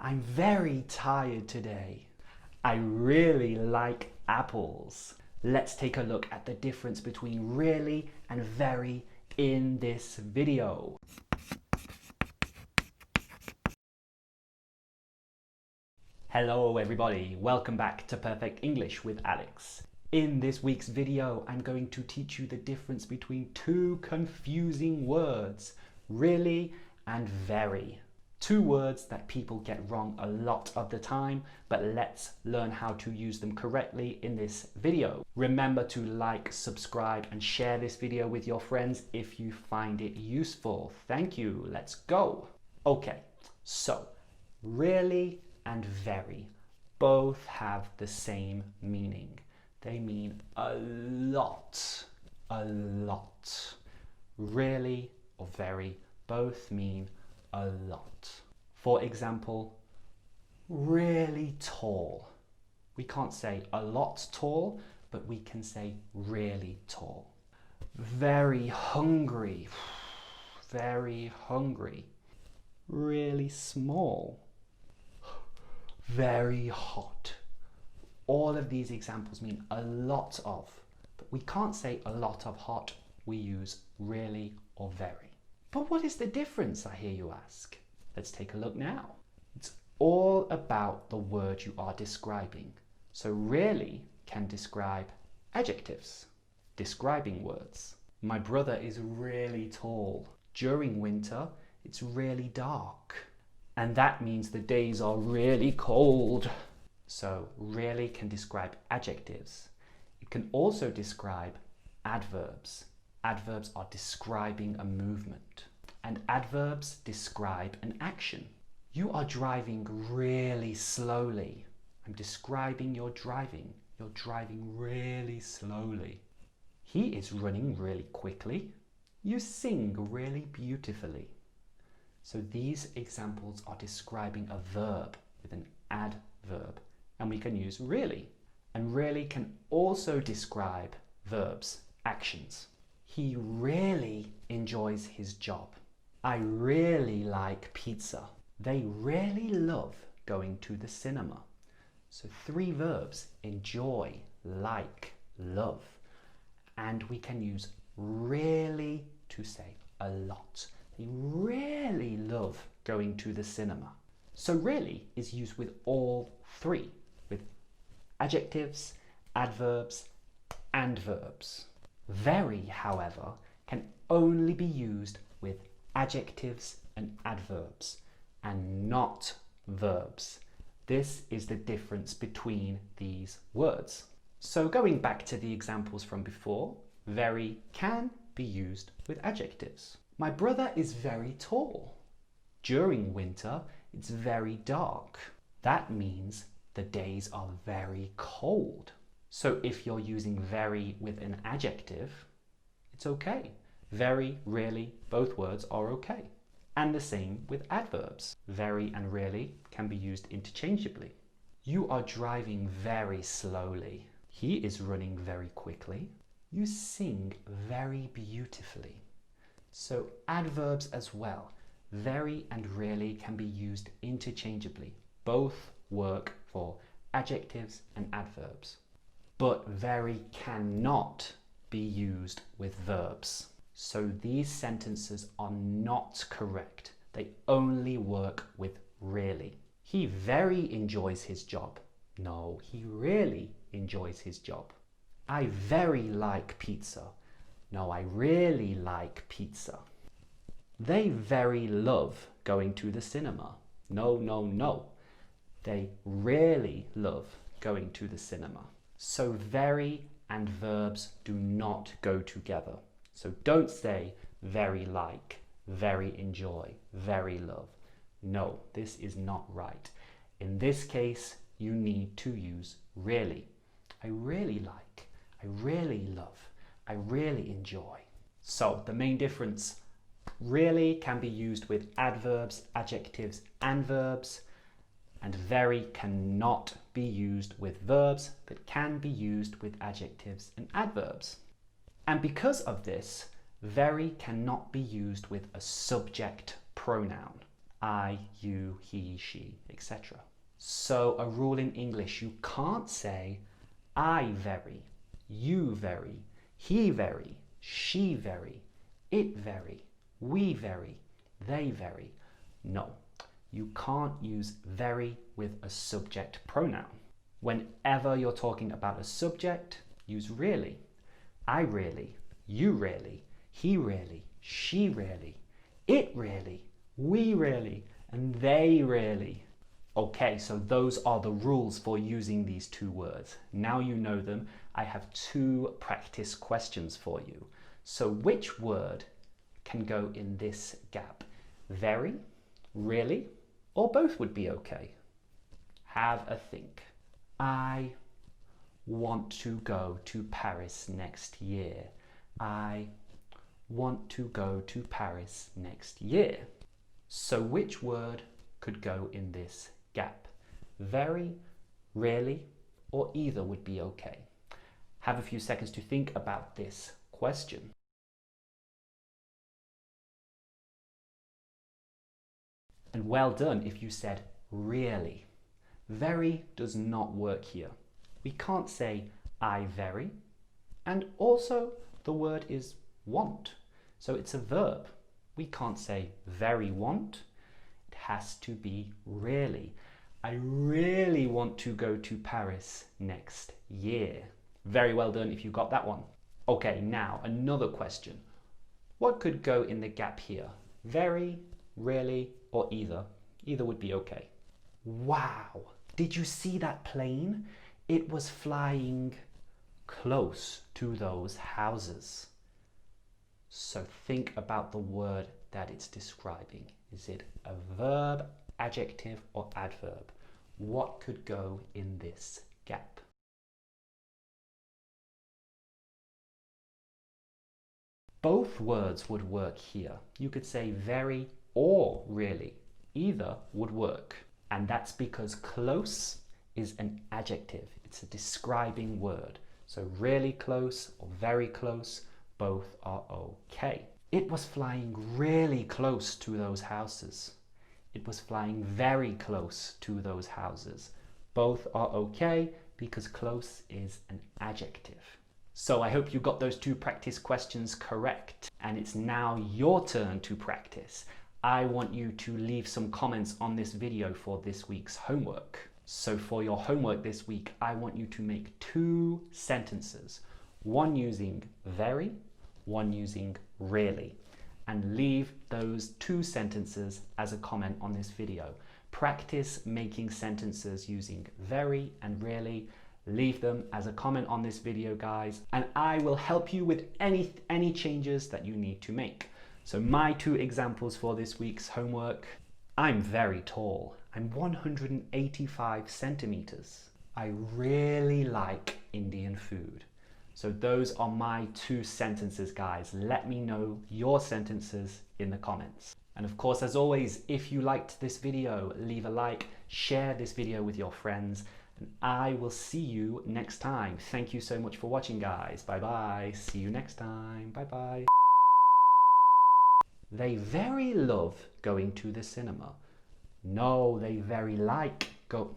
I'm very tired today. I really like apples. Let's take a look at the difference between really and very in this video. Hello everybody, welcome back to Perfect English with Alex. In this week's video, I'm going to teach you the difference between two confusing words, really and very. Two words that people get wrong a lot of the time, but let's learn how to use them correctly in this video. Remember to like, subscribe, and share this video with your friends if you find it useful. Thank you. Let's go. Okay, so really and very both have the same meaning. They mean a lot, a lot. Really or very both mean a lot. For example, really tall. We can't say a lot tall, but we can say really tall. Very hungry. Very hungry. Really small. Very hot. All of these examples mean a lot of, but we can't say a lot of hot. We use really or very. But what is the difference, I hear you ask? Let's take a look now. It's all about the word you are describing. So really can describe adjectives, describing words. My brother is really tall. During winter, it's really dark. And that means the days are really cold. So really can describe adjectives. It can also describe adverbs. Adverbs are describing a movement, and adverbs describe an action. You are driving really slowly. I'm describing your driving. You're driving really slowly. He is running really quickly. You sing really beautifully. So these examples are describing a verb with an adverb, and we can use really. And really can also describe verbs, actions. He really enjoys his job. I really like pizza. They really love going to the cinema. So three verbs: enjoy, like, love. And we can use really to say a lot. They really love going to the cinema. So really is used with all three, with adjectives, adverbs, and verbs. Very, however, can only be used with adjectives and adverbs and not verbs. This is the difference between these words. So going back to the examples from before, very can be used with adjectives. My brother is very tall. During winter, it's very dark. That means the days are very cold. So if you're using very with an adjective, it's okay. Very, really, both words are okay. And the same with adverbs. Very and really can be used interchangeably. You are driving very slowly. He is running very quickly. You sing very beautifully. So adverbs as well. Very and really can be used interchangeably. Both work for adjectives and adverbs. But very cannot be used with verbs. So these sentences are not correct. They only work with really. He very enjoys his job. No, he really enjoys his job. I very like pizza. No, I really like pizza. They very love going to the cinema. No, no, no. They really love going to the cinema. So very and verbs do not go together. So don't say very like, very enjoy, very love. No, this is not right. In this case, you need to use really. I really like, I really love, I really enjoy. So the main difference, really can be used with adverbs, adjectives, and verbs, and very cannot be used with verbs, but can be used with adjectives and adverbs. And because of this, very cannot be used with a subject pronoun. I, you, he, she, etc. So a rule in English, you can't say I very, you very, he very, she very, it very, we very, they very. No, you can't use very with a subject pronoun. Whenever you're talking about a subject, use really. I really, you really, he really, she really, it really, we really, and they really. Okay, so those are the rules for using these two words. Now you know them, I have two practice questions for you. So which word can go in this gap? Very, really, or both would be okay? Have a think. I want to go to Paris next year. I want to go to Paris next year. So which word could go in this gap? Very, really, or either would be okay? Have a few seconds to think about this question. And well done if you said really. Very does not work here. We can't say I very, and also the word is want. So it's a verb. We can't say very want. It has to be really. I really want to go to Paris next year. Very well done if you got that one. Okay, now another question. What could go in the gap here? Very, really, or either? Either would be okay. Wow! Did you see that plane? It was flying close to those houses. So think about the word that it's describing. Is it a verb, adjective, or adverb? What could go in this gap? Both words would work here. You could say very or really. Either would work. And that's because close is an adjective. It's a describing word. So really close or very close, both are okay. It was flying really close to those houses. It was flying very close to those houses. Both are okay because close is an adjective. So I hope you got those two practice questions correct, and it's now your turn to practice. I want you to leave some comments on this video for this week's homework. So for your homework this week, I want you to make 2 sentences, one using very, one using really, and leave those 2 sentences as a comment on this video. Practice making sentences using very and really. Leave them as a comment on this video, guys, and I will help you with any changes that you need to make. So my 2 examples for this week's homework. I'm very tall. I'm 185 centimeters. I really like Indian food. So those are my 2 sentences, guys. Let me know your sentences in the comments. And of course, as always, if you liked this video, leave a like, share this video with your friends, and I will see you next time. Thank you so much for watching, guys. Bye bye. See you next time. Bye bye. They very love going to the cinema. No, they very like go.